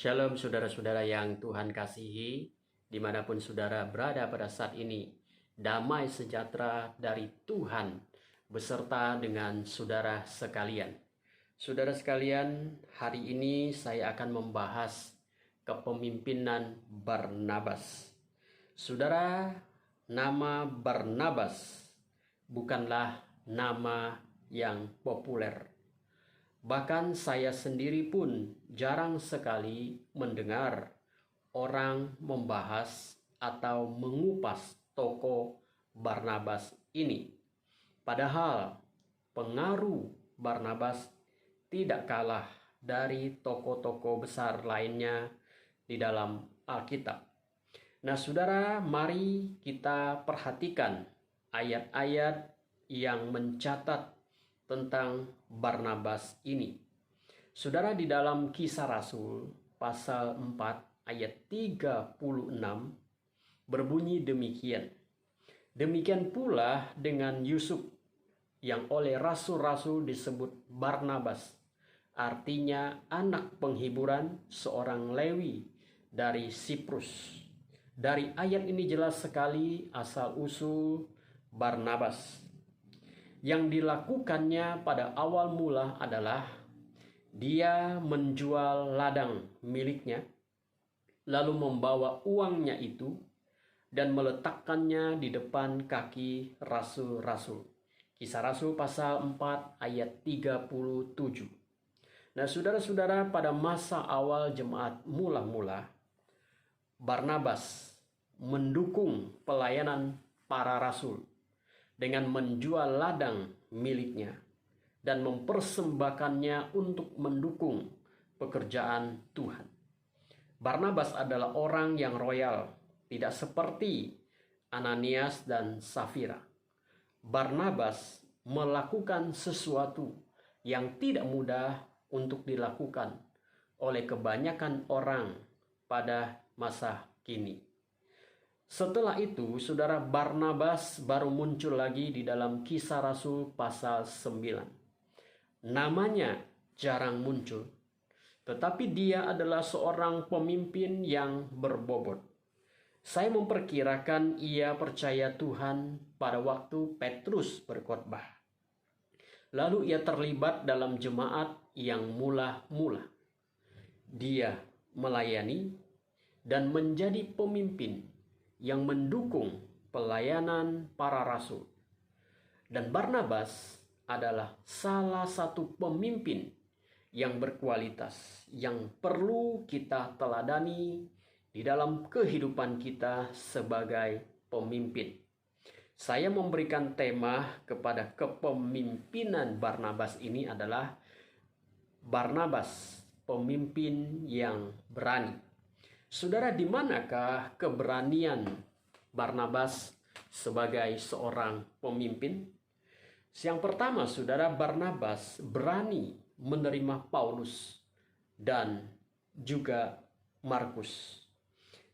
Shalom saudara-saudara yang Tuhan kasihi, dimanapun saudara berada pada saat ini. Damai sejahtera dari Tuhan beserta dengan saudara sekalian. Saudara sekalian, hari ini saya akan membahas kepemimpinan Barnabas. Saudara, nama Barnabas bukanlah nama yang populer. Bahkan saya sendiri pun jarang sekali mendengar orang membahas atau mengupas tokoh Barnabas ini. Padahal pengaruh Barnabas tidak kalah dari tokoh-tokoh besar lainnya di dalam Alkitab. Nah, saudara, mari kita perhatikan ayat-ayat yang mencatat tentang Barnabas ini. Saudara, di dalam Kisah Rasul pasal 4 ayat 36 berbunyi demikian. Demikian pula dengan Yusuf yang oleh rasul-rasul disebut Barnabas, artinya anak penghiburan, seorang Lewi dari Siprus. Dari ayat ini jelas sekali asal-usul Barnabas. Yang dilakukannya pada awal mula adalah dia menjual ladang miliknya, lalu membawa uangnya itu dan meletakkannya di depan kaki rasul-rasul. Kisah Rasul pasal 4 ayat 37. Nah, saudara-saudara, pada masa awal jemaat mula-mula, Barnabas mendukung pelayanan para rasul dengan menjual ladang miliknya dan mempersembahkannya untuk mendukung pekerjaan Tuhan. Barnabas adalah orang yang royal, tidak seperti Ananias dan Safira. Barnabas melakukan sesuatu yang tidak mudah untuk dilakukan oleh kebanyakan orang pada masa kini. Setelah itu, saudara, Barnabas baru muncul lagi di dalam Kisah Rasul pasal 9. Namanya jarang muncul, tetapi dia adalah seorang pemimpin yang berbobot. Saya memperkirakan ia percaya Tuhan pada waktu Petrus berkhotbah. Lalu ia terlibat dalam jemaat yang mula-mula. Dia melayani dan menjadi pemimpin yang mendukung pelayanan para rasul. Dan Barnabas adalah salah satu pemimpin yang berkualitas, yang perlu kita teladani di dalam kehidupan kita sebagai pemimpin. Saya memberikan tema kepada kepemimpinan Barnabas ini adalah Barnabas, pemimpin yang berani. Saudara, di manakah keberanian Barnabas sebagai seorang pemimpin? Yang pertama, saudara, Barnabas berani menerima Paulus dan juga Markus.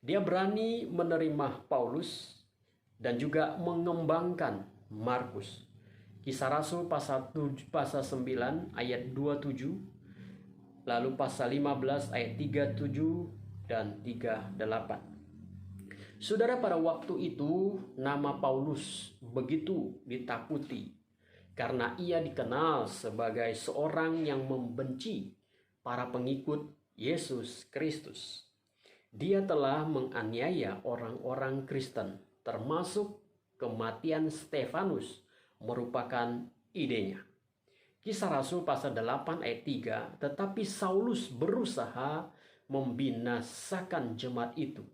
Dia berani menerima Paulus dan juga mengembangkan Markus. Kisah Rasul pasal 9 ayat 27, lalu pasal 15 ayat 37 dan 38. Saudara, pada waktu itu nama Paulus begitu ditakuti karena ia dikenal sebagai seorang yang membenci para pengikut Yesus Kristus. Dia telah menganiaya orang-orang Kristen, termasuk kematian Stefanus merupakan idenya. Kisah Rasul pasal 8 ayat 3, tetapi Saulus berusaha membinasakan jemaat itu,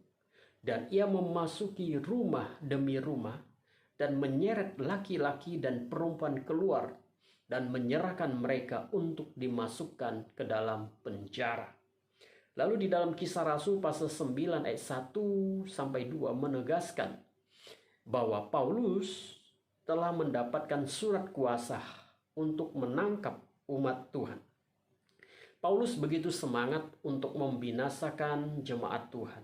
dan ia memasuki rumah demi rumah dan menyeret laki-laki dan perempuan keluar dan menyerahkan mereka untuk dimasukkan ke dalam penjara. Lalu di dalam Kisah Rasul pasal 9 ayat 1 sampai 2 menegaskan bahwa Paulus telah mendapatkan surat kuasa untuk menangkap umat Tuhan. Paulus begitu semangat untuk membinasakan jemaat Tuhan.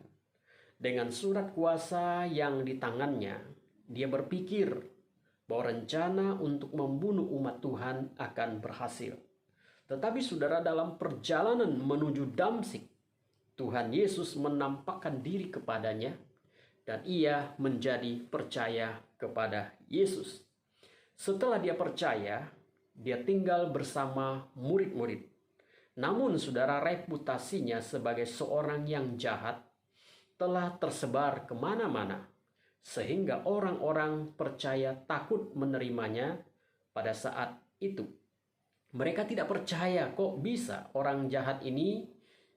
Dengan surat kuasa yang di tangannya, dia berpikir bahwa rencana untuk membunuh umat Tuhan akan berhasil. Tetapi saudara, dalam perjalanan menuju Damsyik, Tuhan Yesus menampakkan diri kepadanya dan ia menjadi percaya kepada Yesus. Setelah dia percaya, dia tinggal bersama murid-murid. Namun saudara, reputasinya sebagai seorang yang jahat telah tersebar kemana-mana, sehingga orang-orang percaya takut menerimanya pada saat itu. Mereka tidak percaya, kok bisa orang jahat ini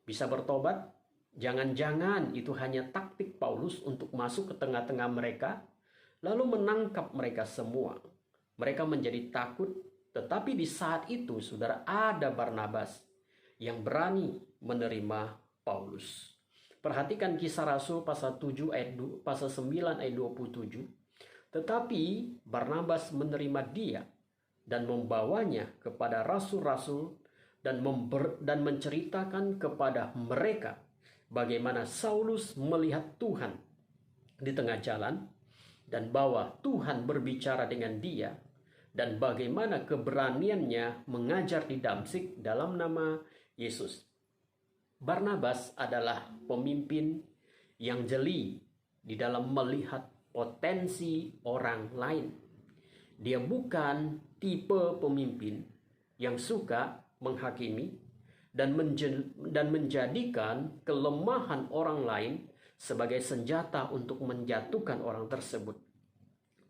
bisa bertobat? Jangan-jangan itu hanya taktik Paulus untuk masuk ke tengah-tengah mereka, lalu menangkap mereka semua. Mereka menjadi takut, tetapi di saat itu, saudara, ada Barnabas yang berani menerima Paulus. Perhatikan Kisah Rasul pasal 9 ayat 27. Tetapi Barnabas menerima dia dan membawanya kepada rasul-rasul dan menceritakan kepada mereka bagaimana Saulus melihat Tuhan di tengah jalan dan bahwa Tuhan berbicara dengan dia dan bagaimana keberaniannya mengajar di Damsyik dalam nama Yesus. Barnabas adalah pemimpin yang jeli di dalam melihat potensi orang lain. Dia bukan tipe pemimpin yang suka menghakimi dan menjadikan kelemahan orang lain sebagai senjata untuk menjatuhkan orang tersebut.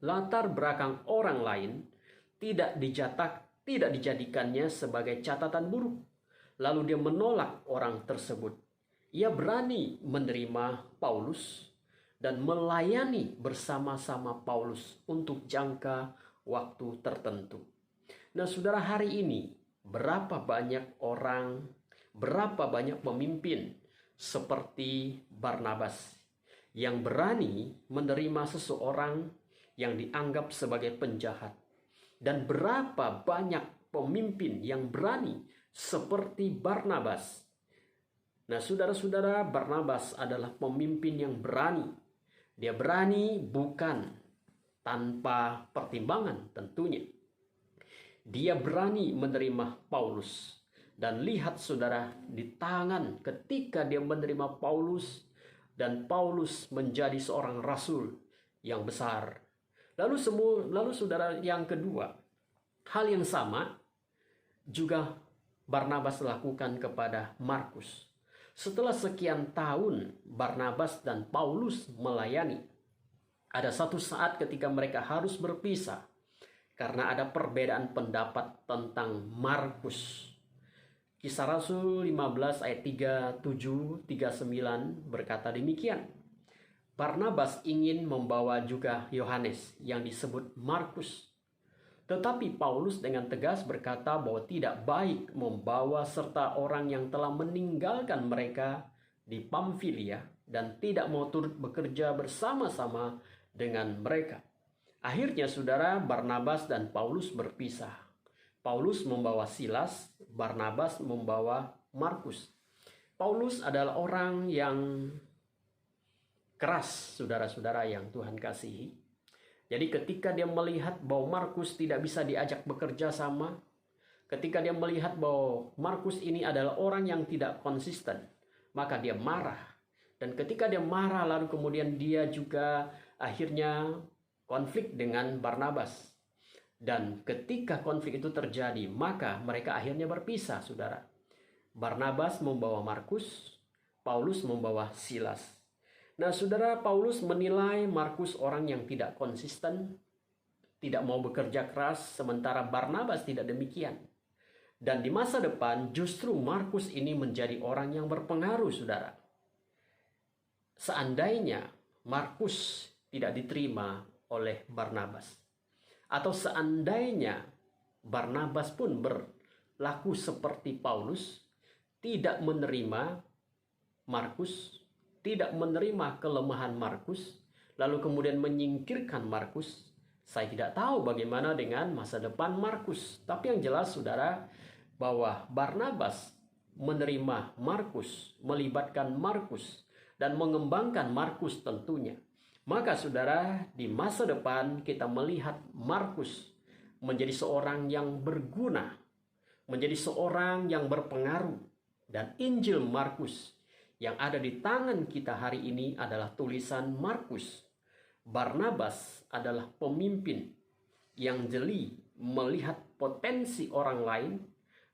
Latar belakang orang lain tidak dijadikannya sebagai catatan buruk. Lalu dia menolak orang tersebut. Ia berani menerima Paulus dan melayani bersama-sama Paulus untuk jangka waktu tertentu. Nah, saudara, hari ini berapa banyak pemimpin seperti Barnabas yang berani menerima seseorang yang dianggap sebagai penjahat, dan berapa banyak pemimpin yang berani seperti Barnabas. Nah, saudara-saudara, Barnabas adalah pemimpin yang berani. Dia berani bukan tanpa pertimbangan tentunya. Dia berani menerima Paulus. Dan lihat saudara, di tangan ketika dia menerima Paulus, dan Paulus menjadi seorang rasul yang besar. Lalu saudara, yang kedua, hal yang sama juga Barnabas lakukan kepada Markus. Setelah sekian tahun Barnabas dan Paulus melayani, ada satu saat ketika mereka harus berpisah karena ada perbedaan pendapat tentang Markus. Kisah Rasul 15 ayat 37-39 berkata demikian. Barnabas ingin membawa juga Yohanes yang disebut Markus. Tetapi Paulus dengan tegas berkata bahwa tidak baik membawa serta orang yang telah meninggalkan mereka di Pamfilia dan tidak mau turut bekerja bersama-sama dengan mereka. Akhirnya saudara, Barnabas dan Paulus berpisah. Paulus membawa Silas, Barnabas membawa Markus. Paulus adalah orang yang keras, saudara-saudara yang Tuhan kasihi. Jadi ketika dia melihat bahwa Markus tidak bisa diajak bekerja sama, ketika dia melihat bahwa Markus ini adalah orang yang tidak konsisten, maka dia marah. Dan ketika dia marah, lalu kemudian dia juga akhirnya konflik dengan Barnabas. Dan ketika konflik itu terjadi, maka mereka akhirnya berpisah, saudara. Barnabas membawa Markus, Paulus membawa Silas. Nah, saudara, Paulus menilai Markus orang yang tidak konsisten, tidak mau bekerja keras, sementara Barnabas tidak demikian. Dan di masa depan justru Markus ini menjadi orang yang berpengaruh, saudara. Seandainya Markus tidak diterima oleh Barnabas, atau seandainya Barnabas pun berlaku seperti Paulus, tidak menerima Markus, tidak menerima kelemahan Markus, lalu kemudian menyingkirkan Markus, saya tidak tahu bagaimana dengan masa depan Markus. Tapi yang jelas saudara, bahwa Barnabas menerima Markus, melibatkan Markus, dan mengembangkan Markus tentunya. Maka saudara, di masa depan kita melihat Markus menjadi seorang yang berguna, menjadi seorang yang berpengaruh. Dan Injil Markus Yang ada di tangan kita hari ini adalah tulisan Markus. Barnabas adalah pemimpin yang jeli melihat potensi orang lain,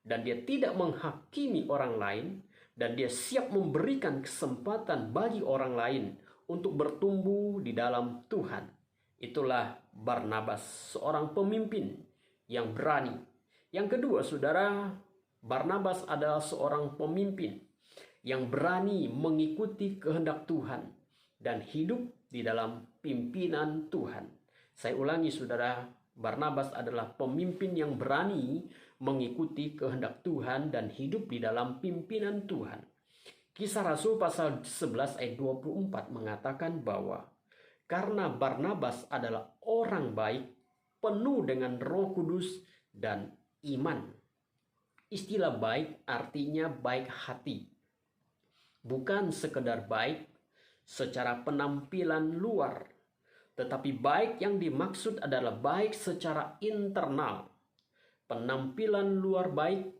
dan dia tidak menghakimi orang lain, dan dia siap memberikan kesempatan bagi orang lain untuk bertumbuh di dalam Tuhan. Itulah Barnabas, seorang pemimpin yang berani. Yang kedua, saudara, Barnabas adalah seorang pemimpin yang berani mengikuti kehendak Tuhan dan hidup di dalam pimpinan Tuhan. Saya ulangi, saudara, Barnabas adalah pemimpin yang berani mengikuti kehendak Tuhan dan hidup di dalam pimpinan Tuhan. Kisah Rasul pasal 11 ayat 24 mengatakan bahwa karena Barnabas adalah orang baik, penuh dengan Roh Kudus dan iman. Istilah baik artinya baik hati. Bukan sekedar baik secara penampilan luar, tetapi baik yang dimaksud adalah baik secara internal. Penampilan luar baik,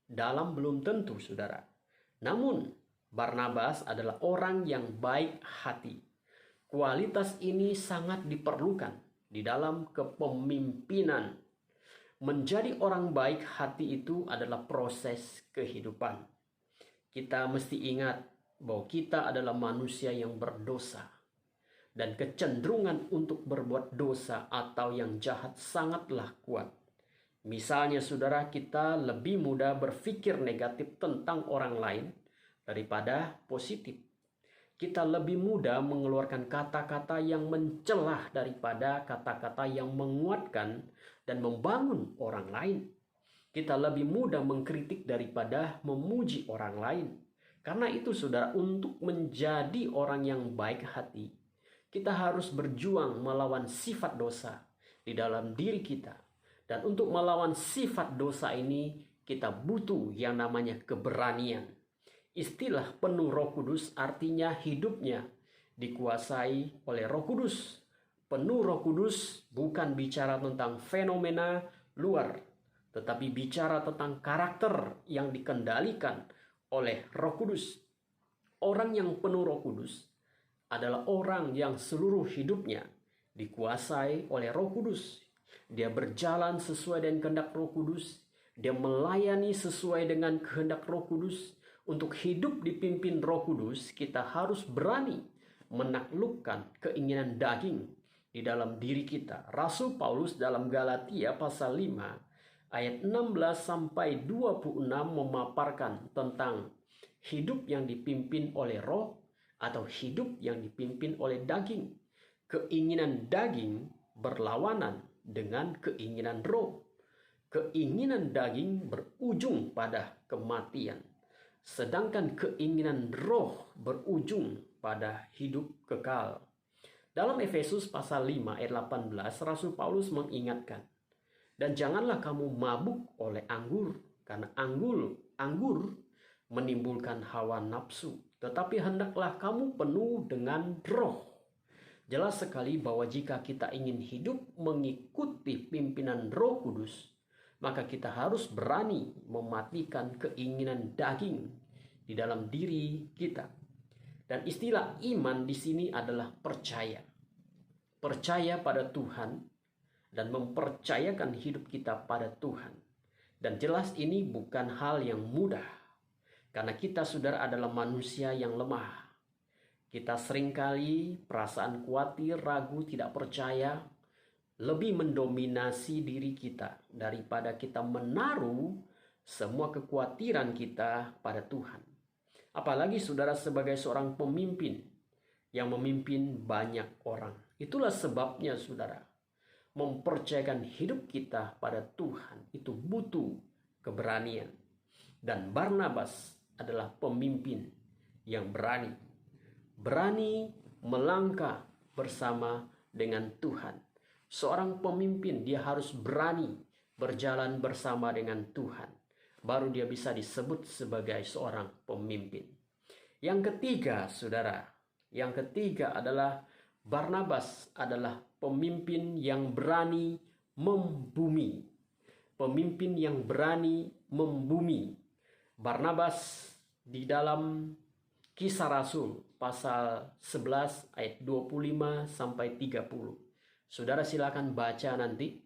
dalam belum tentu, saudara. Namun, Barnabas adalah orang yang baik hati. Kualitas ini sangat diperlukan di dalam kepemimpinan. Menjadi orang baik hati itu adalah proses kehidupan. Kita mesti ingat bahwa kita adalah manusia yang berdosa. Dan kecenderungan untuk berbuat dosa atau yang jahat sangatlah kuat. Misalnya, saudara, kita lebih mudah berpikir negatif tentang orang lain daripada positif. Kita lebih mudah mengeluarkan kata-kata yang mencelah daripada kata-kata yang menguatkan dan membangun orang lain. Kita lebih mudah mengkritik daripada memuji orang lain. Karena itu, saudara, untuk menjadi orang yang baik hati, kita harus berjuang melawan sifat dosa di dalam diri kita. Dan untuk melawan sifat dosa ini, kita butuh yang namanya keberanian. Istilah penuh Roh Kudus artinya hidupnya dikuasai oleh Roh Kudus. Penuh Roh Kudus bukan bicara tentang fenomena luar, tetapi bicara tentang karakter yang dikendalikan oleh Roh Kudus. Orang yang penuh Roh Kudus adalah orang yang seluruh hidupnya dikuasai oleh Roh Kudus. Dia berjalan sesuai dengan kehendak Roh Kudus. Dia melayani sesuai dengan kehendak Roh Kudus. Untuk hidup dipimpin Roh Kudus, kita harus berani menaklukkan keinginan daging di dalam diri kita. Rasul Paulus dalam Galatia pasal 5 ayat 16 sampai 26 memaparkan tentang hidup yang dipimpin oleh roh atau hidup yang dipimpin oleh daging. Keinginan daging berlawanan dengan keinginan roh. Keinginan daging berujung pada kematian, sedangkan keinginan roh berujung pada hidup kekal. Dalam Efesus pasal 5 ayat 18, Rasul Paulus mengingatkan, dan janganlah kamu mabuk oleh anggur, karena anggur menimbulkan hawa nafsu, tetapi hendaklah kamu penuh dengan roh. Jelas sekali bahwa jika kita ingin hidup mengikuti pimpinan Roh Kudus, maka kita harus berani mematikan keinginan daging di dalam diri kita. Dan istilah iman di sini adalah percaya. Percaya pada Tuhan dan mempercayakan hidup kita pada Tuhan. Dan jelas ini bukan hal yang mudah. Karena kita, saudara, adalah manusia yang lemah. Kita seringkali perasaan khawatir, ragu, tidak percaya lebih mendominasi diri kita daripada kita menaruh semua kekhawatiran kita pada Tuhan. Apalagi, saudara, sebagai seorang pemimpin yang memimpin banyak orang. Itulah sebabnya, saudara, mempercayakan hidup kita pada Tuhan itu butuh keberanian. Dan Barnabas adalah pemimpin yang berani. Berani melangkah bersama dengan Tuhan. Seorang pemimpin dia harus berani berjalan bersama dengan Tuhan. Baru dia bisa disebut sebagai seorang pemimpin. Yang ketiga, saudara, yang ketiga adalah Barnabas adalah pemimpin yang berani membumi. Pemimpin yang berani membumi. Barnabas di dalam Kisah Rasul pasal 11 ayat 25 sampai 30. Saudara silakan baca nanti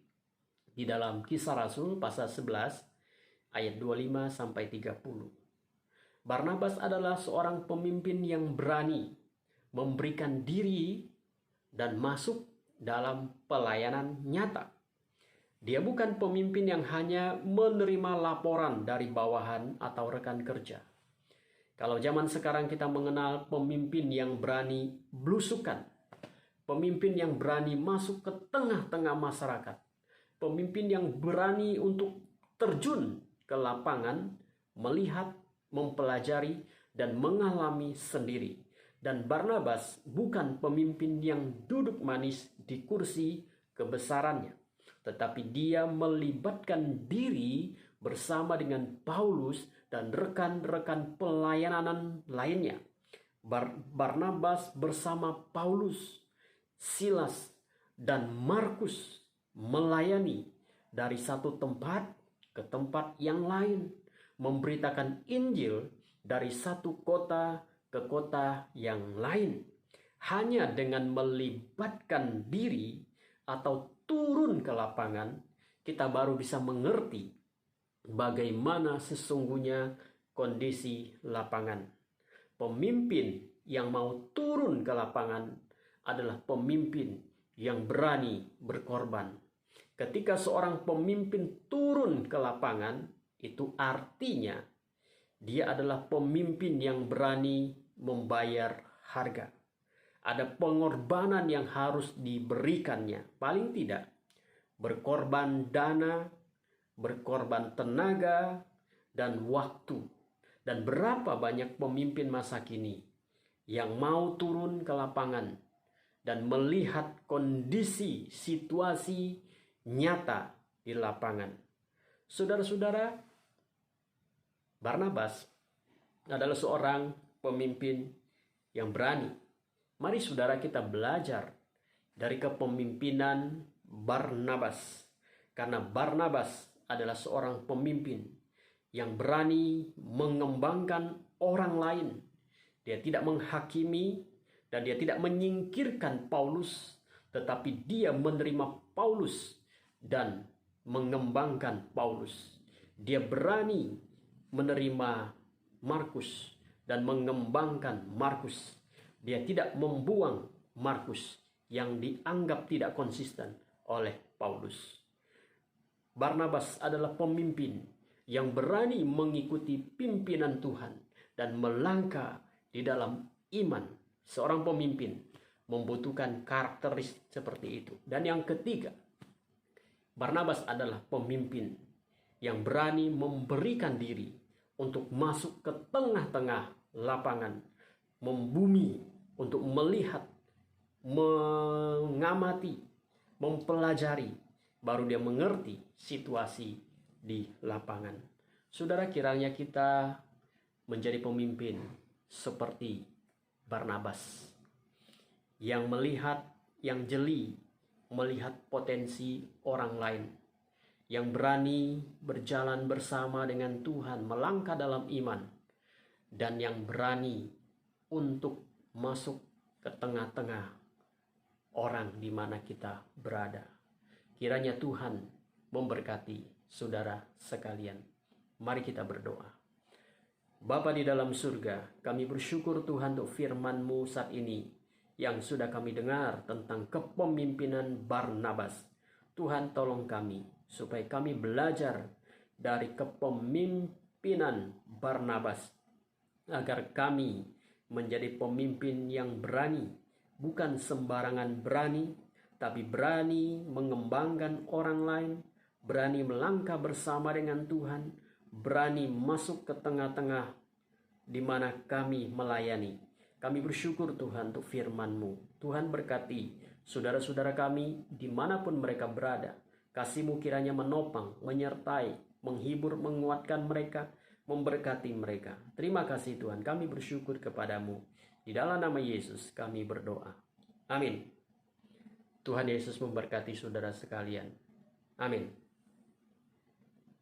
di dalam Kisah Rasul pasal 11 ayat 25 sampai 30. Barnabas adalah seorang pemimpin yang berani memberikan diri dan masuk dalam pelayanan nyata. Dia bukan pemimpin yang hanya menerima laporan dari bawahan atau rekan kerja. Kalau zaman sekarang kita mengenal pemimpin yang berani belusukan, pemimpin yang berani masuk ke tengah-tengah masyarakat, pemimpin yang berani untuk terjun ke lapangan, melihat, mempelajari, dan mengalami sendiri. Dan Barnabas bukan pemimpin yang duduk manis di kursi kebesarannya, tetapi dia melibatkan diri bersama dengan Paulus dan rekan-rekan pelayanan lainnya. Barnabas bersama Paulus, Silas, dan Markus melayani dari satu tempat ke tempat yang lain, memberitakan Injil dari satu kota ke kota yang lain. Hanya dengan melibatkan diri atau turun ke lapangan, kita baru bisa mengerti bagaimana sesungguhnya kondisi lapangan. Pemimpin yang mau turun ke lapangan adalah pemimpin yang berani berkorban. Ketika seorang pemimpin turun ke lapangan, itu artinya dia adalah pemimpin yang berani membayar harga. Ada pengorbanan yang harus diberikannya. Paling tidak, berkorban dana, berkorban tenaga, dan waktu. Dan berapa banyak pemimpin masa kini yang mau turun ke lapangan dan melihat kondisi situasi nyata di lapangan. Saudara-saudara, Barnabas adalah seorang pemimpin yang berani. Mari saudara kita belajar dari kepemimpinan Barnabas. Karena Barnabas adalah seorang pemimpin yang berani mengembangkan orang lain. Dia tidak menghakimi dan dia tidak menyingkirkan Paulus, tetapi dia menerima Paulus dan mengembangkan Paulus. Dia berani menerima Markus dan mengembangkan Markus. Dia tidak membuang Markus yang dianggap tidak konsisten oleh Paulus. Barnabas adalah pemimpin yang berani mengikuti pimpinan Tuhan dan melangkah di dalam iman. Seorang pemimpin membutuhkan karakteristik seperti itu. Dan yang ketiga, Barnabas adalah pemimpin yang berani memberikan diri untuk masuk ke tengah-tengah lapangan, membumi untuk melihat, mengamati, mempelajari, baru dia mengerti situasi di lapangan. Saudara, kiranya kita menjadi pemimpin seperti Barnabas yang melihat, yang jeli melihat potensi orang lain, yang berani berjalan bersama dengan Tuhan, melangkah dalam iman, dan yang berani untuk masuk ke tengah-tengah orang di mana kita berada. Kiranya Tuhan memberkati saudara sekalian. Mari kita berdoa. Bapa di dalam surga, kami bersyukur Tuhan untuk firman-Mu saat ini yang sudah kami dengar tentang kepemimpinan Barnabas. Tuhan, tolong kami supaya kami belajar dari kepemimpinan Barnabas, agar kami menjadi pemimpin yang berani, bukan sembarangan berani, tapi berani mengembangkan orang lain, berani melangkah bersama dengan Tuhan, berani masuk ke tengah-tengah di mana kami melayani. Kami bersyukur Tuhan untuk firman-Mu. Tuhan berkati saudara-saudara kami dimanapun mereka berada. Kasih-Mu kiranya menopang, menyertai, menghibur, menguatkan mereka, memberkati mereka. Terima kasih Tuhan, kami bersyukur kepadamu. Di dalam nama Yesus kami berdoa. Amin. Tuhan Yesus memberkati saudara sekalian. Amin.